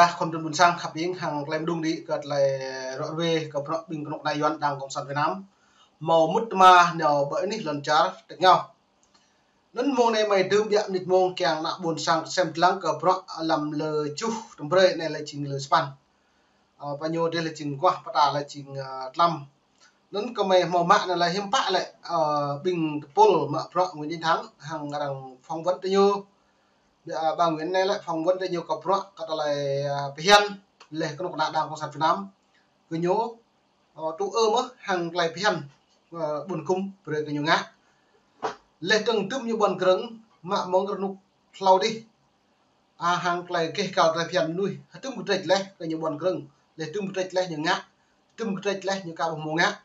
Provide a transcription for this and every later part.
và không được muốn sang khắp biến hàng làm đung đi gật lại rõ về gặp rõ bình cộng đại doan đảng cộng sản Việt Nam màu mút mà nhờ bởi ní lần trả được nhau nên môn này mày đưa biện lịch môn càng nặng buồn sang xem lắng gặp rõ làm lời chú trong bơi này là trình lời span bao nhiêu đây là trình qua bắt đầu là trình năm nên có mày màu mạng là hiếm bạ lại bình pol mà rõ Nguyễn Đình Thắng hàng đằng phỏng vấn nhiêu bà Nguyễn này lại phỏng vấn nhiều cặp rõ các lại hiền lệ các nông đảng cộng sản Việt Nam cứ nhớ tụ mất hàng lại hiền buồn cung rồi cái nhiều ngã lệ từng tüm như buồn cứng mà mong cái nút lau đi hàng lại cái cào lại hiền nuôi tüm một trịch lệ cái nhiều buồn cứng lệ tüm một trịch lệ nhiều ngã tüm một trịch lệ nhiều cào một ngã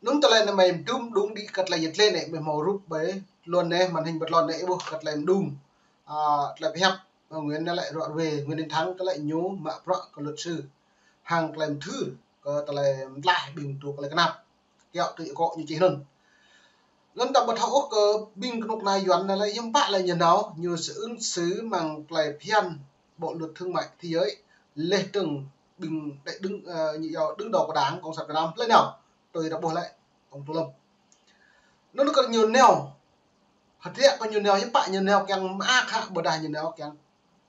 nung tao lại mày tüm đúng đi cắt lại giật lên này mày màu rút bấy luôn này màn hình bật lon này bu cắt lại đùm lại hẹp Nguyễn lại rõ về Nguyễn Đình Thắng cái lại nhớ mà rõ còn luật sư hàng làm thứ có lại bình thuộc lại cái nào kẹo tự có như chị hơn lần tập bật hậu bình lúc này doan là lại hiếm bạn lại nhìn nào như sự ứng xử bằng lại phiền bộ luật thương mại thế giới lê từng bình đại đứng đầu của đảng cộng sản Việt Nam lấy nào tôi đã bổ lại ông Tô Lâm nó có nhiều neo hạt rẻ có nhiều neo hiếm bạn nhiều neo càng ác hạ bờ đài nhiều neo càng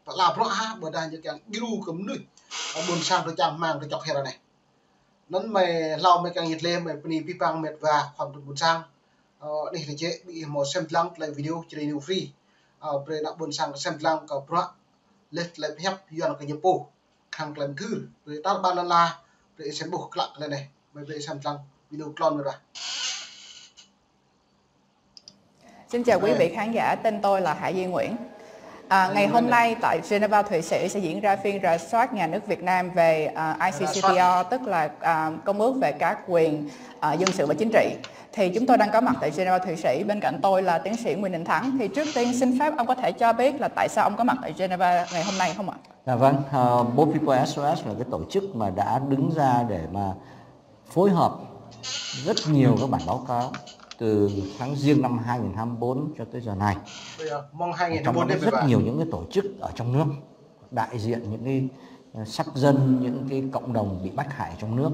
là rõ ha bờ đài nhiều càng biu cấm nuôi buồn sang tôi chạm mang tôi chọc hè này nó mày lau mày càng nhiệt lên mày pini pipang mệt và khoảng buồn sang đây là chế bị một xem lăng lại video trên đây free về đã buồn sang xem lăng có rõ let lại hẹp dọn cái nhập bộ hàng lần thứ rồi ta ban la để xem bộ lặng này này mày về xem lăng video clone rồi. Xin chào quý vị khán giả, tên tôi là Hạ Duy Nguyễn. Ngày hôm nay tại Geneva, Thụy Sĩ sẽ diễn ra phiên rà soát nhà nước Việt Nam về ICCPR, tức là Công ước về các quyền dân sự và chính trị. Thì chúng tôi đang có mặt tại Geneva, Thụy Sĩ. Bên cạnh tôi là tiến sĩ Nguyễn Đình Thắng. Thì trước tiên xin phép ông có thể cho biết là tại sao ông có mặt tại Geneva ngày hôm nay không ạ? Dạ vâng, Both People SOS là cái tổ chức mà đã đứng ra để mà phối hợp rất nhiều các bản báo cáo từ tháng Giêng năm 2024 cho tới giờ này. Trong đó rất nhiều những cái tổ chức ở trong nước đại diện những cái sắc dân, những cái cộng đồng bị bách hại trong nước.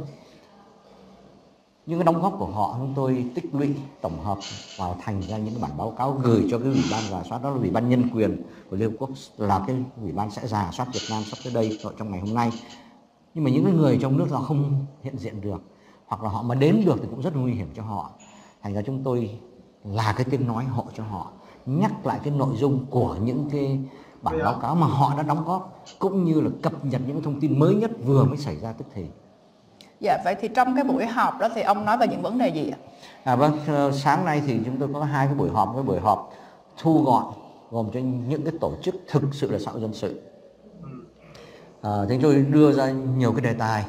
Những cái đóng góp của họ chúng tôi tích lũy tổng hợp vào thành ra những cái bản báo cáo gửi cho cái ủy ban rà soát, đó là ủy ban nhân quyền của Liên Hợp Quốc, là cái ủy ban sẽ rà soát Việt Nam sắp tới đây trong ngày hôm nay. Nhưng mà những cái người trong nước họ không hiện diện được, hoặc là họ mà đến được thì cũng rất nguy hiểm cho họ. Thành ra chúng tôi là cái tiếng nói hộ cho họ, nhắc lại cái nội dung của những cái bản báo cáo mà họ đã đóng góp, cũng như là cập nhật những thông tin mới nhất vừa mới xảy ra tức thì. Dạ, vậy thì trong cái buổi họp đó thì ông nói về những vấn đề gì ạ? Vâng, sáng nay thì chúng tôi có hai cái buổi họp. Cái buổi họp thu gọn gồm cho những cái tổ chức thực sự là xã hội dân sự. Chúng tôi đưa ra nhiều cái đề tài,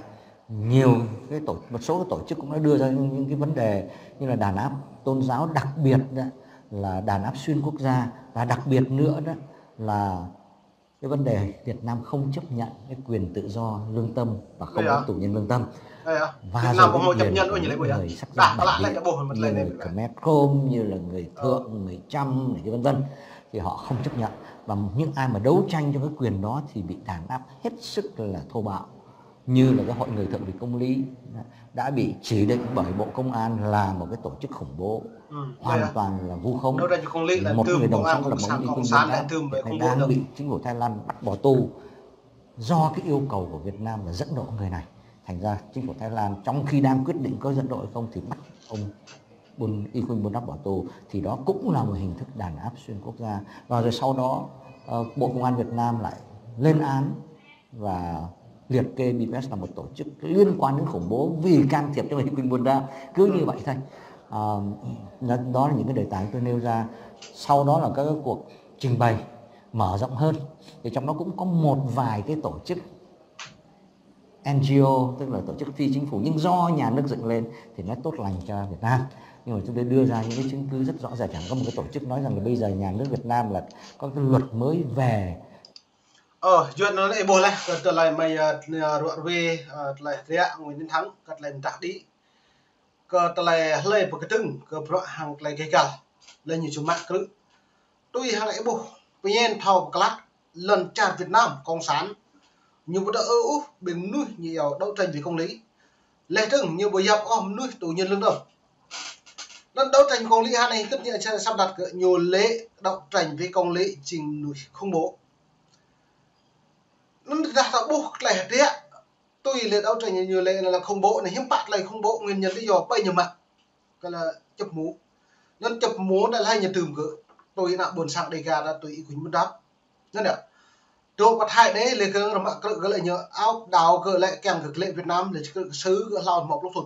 một số cái tổ chức cũng đã đưa ra những cái vấn đề như là đàn áp tôn giáo, đặc biệt đó là đàn áp xuyên quốc gia, và đặc biệt nữa đó là cái vấn đề Việt Nam không chấp nhận cái quyền tự do lương tâm và không có tù nhân lương tâm. Và rồi cái quyền của những người sắc dân bản địa như người Khmer Krom, như là người Thượng, người Chăm, này vân vân, thì họ không chấp nhận. Và những ai mà đấu tranh cho cái quyền đó thì bị đàn áp hết sức là thô bạo, như là cái Hội Người Thượng Vì Công Lý đã bị chỉ định bởi Bộ Công an là một cái tổ chức khủng bố, hoàn toàn là vu khống. Một người đồng sáng lập bóng Y Quynh đang bị chính phủ Thái Lan bắt bỏ tù do cái yêu cầu của Việt Nam là dẫn độ người này. Thành ra chính phủ Thái Lan trong khi đang quyết định có dẫn độ hay không thì bắt ông Y Quynh Buôn Đắp bỏ tù, thì đó cũng là một hình thức đàn áp xuyên quốc gia. Và rồi sau đó Bộ Công an Việt Nam lại lên án và liệt kê BPS là một tổ chức liên quan đến khủng bố vì can thiệp cho Y Quynh Buôn Đắp, cứ như vậy thôi. Đó là những cái đề tài tôi nêu ra. Sau đó là các cuộc trình bày mở rộng hơn, thì trong đó cũng có một vài cái tổ chức NGO, tức là tổ chức phi chính phủ nhưng do nhà nước dựng lên thì nó tốt lành cho Việt Nam. Nhưng mà chúng tôi đưa ra những cái chứng cứ rất rõ ràng. Chẳng có một cái tổ chức nói rằng là bây giờ nhà nước Việt Nam là có cái luật mới về chuyện nó lại bồ lại từ lại mày ruộng về lại rẽ Nguyễn Đình Thắng cắt lại tạ đi từ lại lấy một cái từng cái rõ hàng lại cái cả lên nhiều chúng mạng cứ tôi hàng lại bồ bây giờ thầu class lần tràn Việt Nam cộng sản nhiều bữa ưu bình nuôi nhiều đấu tranh vì công lý lệ từng nhiều buổi dọc nuôi tù nhân lương đồng nên đấu tranh công lý hai này tất nhiên sắp đặt nhiều lễ đấu tranh với công lý trình nuôi không bố nó đặt ra buộc lại thế tôi lệ đấu tranh nhiều lễ là không bố này hiếm bạn lại không bố nguyên nhân lý do bây giờ mà cái là chụp mũ nên chụp mũ đã hay nhà tường cỡ tôi đã buồn sang đây gà đã tôi ý muốn đáp nên là tôi bắt hai đấy lệ cơ mà cỡ lại nhớ áo đào cỡ lại kèm cực lệ Việt Nam để cỡ sứ cỡ lao một lúc thôi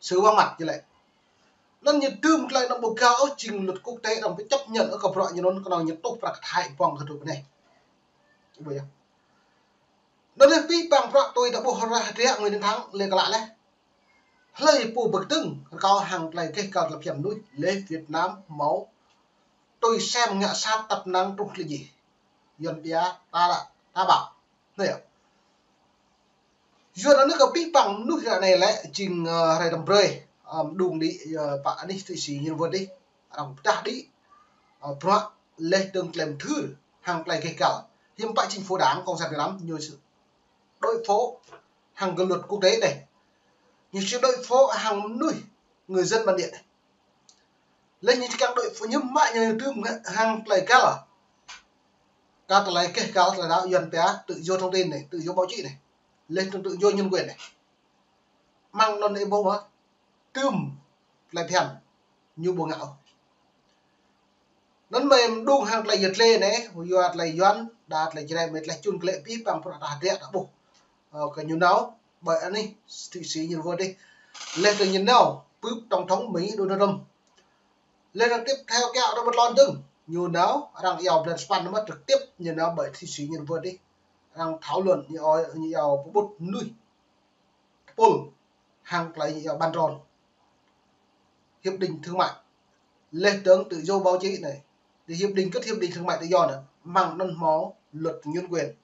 sứ vang mặt như vậy nên như tường lại nó bộc cao trình luật quốc tế đồng cái chấp nhận ở cặp loại như nó còn như tốt và hại vòng thật được này bây giờ nó là vì bằng tôi đã buộc ra thế người đến thắng lệ cả lại đấy lấy phù bậc từng cao hàng này cây cao lập hiểm núi lễ Việt Nam máu tôi xem ngã sát tập năng trung là gì dân bia ta bảo này giờ nó có biết bằng núi này lại trình này đầm rơi đùng đi bạn đi thì xí nhân vật đi ta đi pro lễ từng làm thứ hàng này cây cao hiện tại chính phủ đảng cộng sản Việt Nam nhiều sự đối phố hàng cái luật quốc tế này như sự đối phố hàng nuôi người dân bản địa này lên những các đội phố như mãi như tương hàng lại cao à các lại cái cao là đạo dân bé tự do thông tin này tự do báo chí này lên tự do nhân quyền này mang non em bông á tươm lại thèm như buồn ngạo nó mềm đung hàng lại giật lên này vừa lại doan đạt lại cái này lại chun lệ pí bằng đạt đẹp đã bù cái như nào bởi anh đi thị sĩ như vừa đi lên từ nhìn nào bước tổng thống Mỹ Donald Trump lên tiếp theo kẹo nó một lon từng như nào đang yêu lên span nó mất trực tiếp như nào bởi thị sĩ như vừa đi đang thảo luận như yêu bút nuôi Paul hàng lại yêu ban tròn hiệp định thương mại lên tướng tự do báo chí này thì hiệp định thương mại tự do này mang nâng máu luật nhân quyền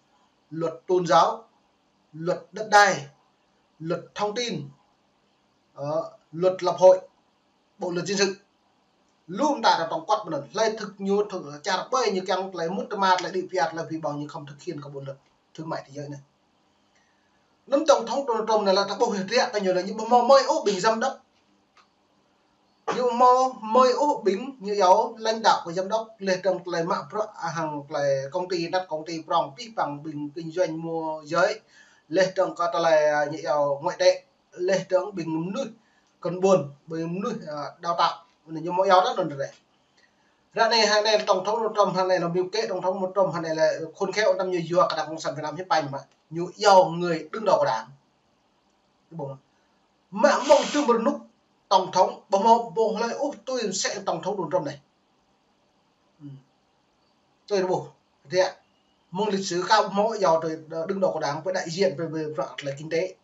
luật tôn giáo luật đất đai luật thông tin luật lập hội bộ luật dân sự luôn đạt được tổng quát một lần lại thực như thực trả bơi như càng lại mất mà lại định việt là vì bao nhiêu không thực hiện các bộ luật thương mại thế giới này nắm tổng thống Donald Trump này là các bộ hiệp định ta nhiều là những mò mơi ố bình giám đốc những mò mơi ố bình như giáo lãnh đạo của giám đốc lệ trong lại mạng hàng lại công ty đặt công ty bằng biết bằng bình kinh doanh mua giới lệ trong có ta là như giáo ngoại tệ lệ trong bình nuôi còn buồn bình nuôi đào tạo như mọi giáo đó rồi đấy ra này hàng này tổng thống Trump hàng này là biểu kế tổng thống Trump hàng này là khôn khéo năm như vừa cả đảng cộng sản Việt Nam hiếp bành mà nhiều giàu người đứng đầu của đảng mà mong tương một lúc tổng thống bộ lại tôi sẽ tổng thống Donald Trump này tôi là bộ thế ạ mong lịch sử cao mỗi giàu rồi đứng đầu của đảng với đại diện về là kinh tế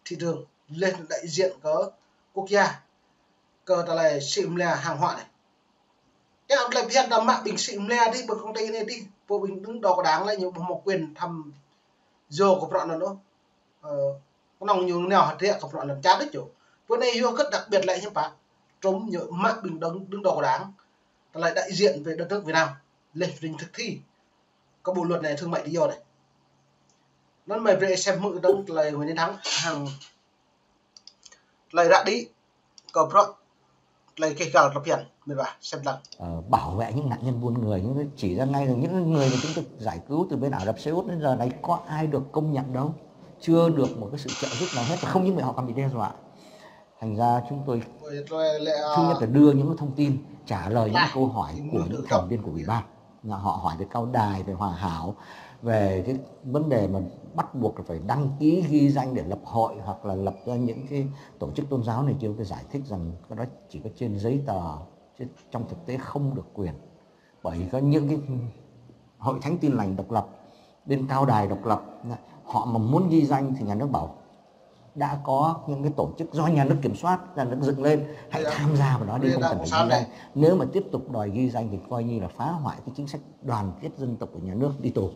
thị trường lên đại diện có quốc gia cơ ta là xịm là hàng hóa này cái ông lại biết là mạng bình xịm là đi một công ty này đi bộ bình đứng đầu của đảng lại nhiều một quyền thăm giờ của bọn nó nữa có nòng nhiều nào hạt rẻ của bọn nó chán đấy chỗ bữa nay yêu rất đặc biệt lại như bạn chống nhớ mạng bình đứng đầu của đảng lại đại diện về đất nước Việt Nam lên trình thực thi các bộ luật này thương mại tự do này nó mời về xem mượn đông là người chiến thắng hàng lại đã đi cầu pro lại cái cả lập hiển mình bảo xem lần bảo vệ những nạn nhân buôn người, những chỉ ra ngay là những người mà chúng tôi giải cứu từ bên Ả Rập Xê Út đến giờ này có ai được công nhận đâu, chưa được một cái sự trợ giúp nào hết, và không những vậy họ còn bị đe dọa. Thành ra chúng tôi thứ nhất là đưa những thông tin trả lời những câu hỏi của những thành viên của ủy ban. Họ hỏi về cao đài, về hòa hảo, về cái vấn đề mà bắt buộc là phải đăng ký ghi danh để lập hội hoặc là lập ra những cái tổ chức tôn giáo này kia. Tôi giải thích rằng cái đó chỉ có trên giấy tờ chứ trong thực tế không được quyền, bởi có những cái hội thánh tin lành độc lập, bên cao đài độc lập, họ mà muốn ghi danh thì nhà nước bảo đã có những cái tổ chức do nhà nước kiểm soát, nhà nước dựng lên, hãy tham gia vào đó đi, không cần phải ghi danh. Nếu mà tiếp tục đòi ghi danh thì coi như là phá hoại cái chính sách đoàn kết dân tộc của nhà nước, đi tù.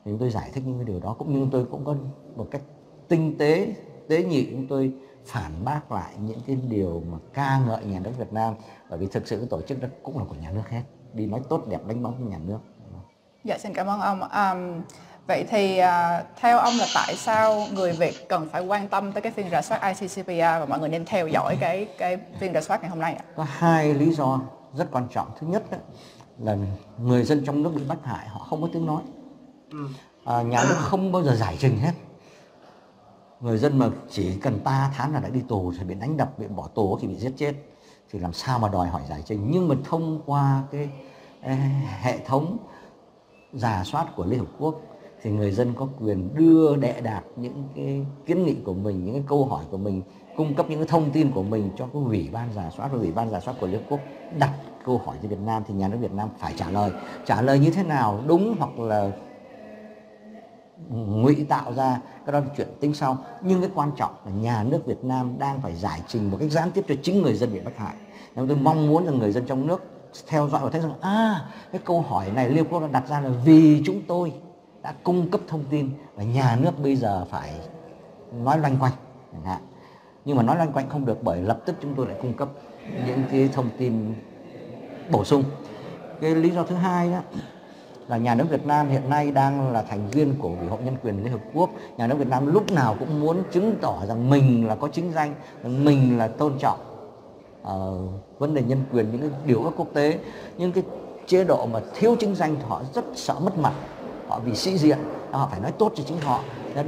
Thì chúng tôi giải thích những cái điều đó, cũng như tôi cũng có một cách tinh tế, tế nhị, chúng tôi phản bác lại những cái điều mà ca ngợi nhà nước Việt Nam, bởi vì thực sự cái tổ chức đó cũng là của nhà nước hết, đi nói tốt đẹp đánh bóng của nhà nước. Dạ xin cảm ơn ông. Vậy thì theo ông là tại sao người Việt cần phải quan tâm tới cái phiên rà soát ICCPR và mọi người nên theo dõi cái phiên rà soát ngày hôm nay ạ? Có hai lý do rất quan trọng. Thứ nhất là người dân trong nước bị bắt hại, họ không có tiếng nói. Nhà nước không bao giờ giải trình hết. Người dân mà chỉ cần 3 tháng là đã đi tù, thì bị đánh đập, bị bỏ tù, thì bị giết chết, thì làm sao mà đòi hỏi giải trình. Nhưng mà thông qua cái hệ thống rà soát của Liên Hợp Quốc thì người dân có quyền đưa đệ đạt những cái kiến nghị của mình, những cái câu hỏi của mình, cung cấp những cái thông tin của mình cho cái ủy ban rà soát, và ủy ban rà soát của Liên Hợp Quốc đặt câu hỏi cho Việt Nam thì nhà nước Việt Nam phải trả lời. Trả lời như thế nào, đúng hoặc là ngụy tạo ra, cái đó là chuyện tính sau. Nhưng cái quan trọng là nhà nước Việt Nam đang phải giải trình một cách gián tiếp cho chính người dân bị bắt hại. Nên tôi mong muốn rằng người dân trong nước theo dõi và thấy rằng cái câu hỏi này Liên Hợp Quốc đã đặt ra là vì chúng tôi đã cung cấp thông tin, và nhà nước bây giờ phải nói loanh quanh chẳng hạn. Nhưng mà nói loanh quanh không được, bởi lập tức chúng tôi lại cung cấp những cái thông tin bổ sung. Cái lý do thứ hai đó là nhà nước Việt Nam hiện nay đang là thành viên của Ủy hội Nhân quyền Liên Hợp Quốc. Nhà nước Việt Nam lúc nào cũng muốn chứng tỏ rằng mình là có chính danh, rằng mình là tôn trọng vấn đề nhân quyền, những cái điều ước quốc tế. Nhưng cái chế độ mà thiếu chính danh thì họ rất sợ mất mặt, họ bị sĩ diện, họ phải nói tốt cho chính họ.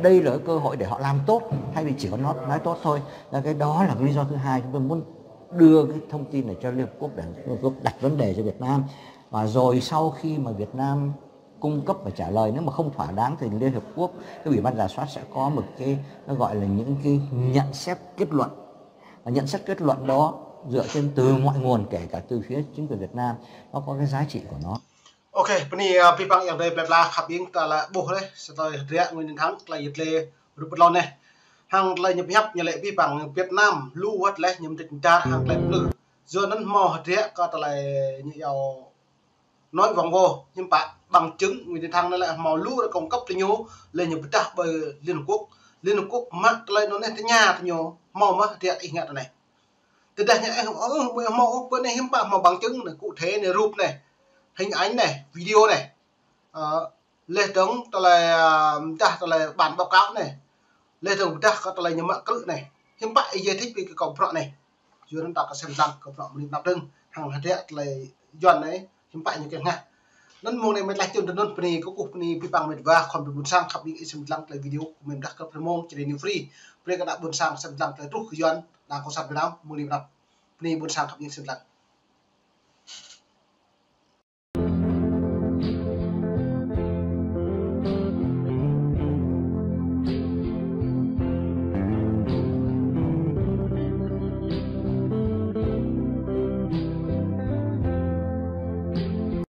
Đây là cái cơ hội để họ làm tốt, thay vì chỉ có nói tốt thôi. Cái đó là cái lý do thứ hai, chúng tôi muốn đưa cái thông tin này cho Liên Hợp Quốc để Liên Hợp Quốc đặt vấn đề cho Việt Nam. Và rồi sau khi mà Việt Nam cung cấp và trả lời, nếu mà không thỏa đáng thì Liên Hợp Quốc, cái ủy ban rà soát sẽ có một cái, nó gọi là những cái nhận xét kết luận. Và nhận xét kết luận đó dựa trên từ mọi nguồn, kể cả từ phía chính quyền Việt Nam, nó có cái giá trị của nó. Ok, ini pipang yang dari bla khabing tala buh le setelah riak nguyên thắng là yết le rupert lon ne hang le nhập hấp như lệ pipang Việt Nam lu wat le nhầm tình ta hang le lử giờ nắn mò riak có tala như giàu nói vòng vô nhưng bạn bằng chứng nguyên thắng là mò lu đã cung cấp cho nhau lên nhập ta bởi Liên Hợp Quốc mắc lên nó này thế nhà thì nhau mò mà riak ý ngặt này từ đây nhá mò bên này hiếm bạn mò bằng chứng này cụ thể này rúp này hình ảnh này, video này, lê tướng ta là bản báo cáo này, lê tướng ta có ta là những mạng cự này, hiện tại giải thích về cái cầu prọ này, chưa nên ta có xem rằng cầu prọ mình nạp đương hàng hạt rẻ là dọn đấy, hiện tại những cái nga, nên môn này mình lại chọn đơn phần có cục này bị bằng mình và còn bị buồn sang khắp những xem lăng lại video của mình đặt cấp môn chỉ để new free, bây giờ đã buồn sang xem lăng lại rút dọn đang có sẵn Việt Nam môn này buồn sang khắp những xem lăng.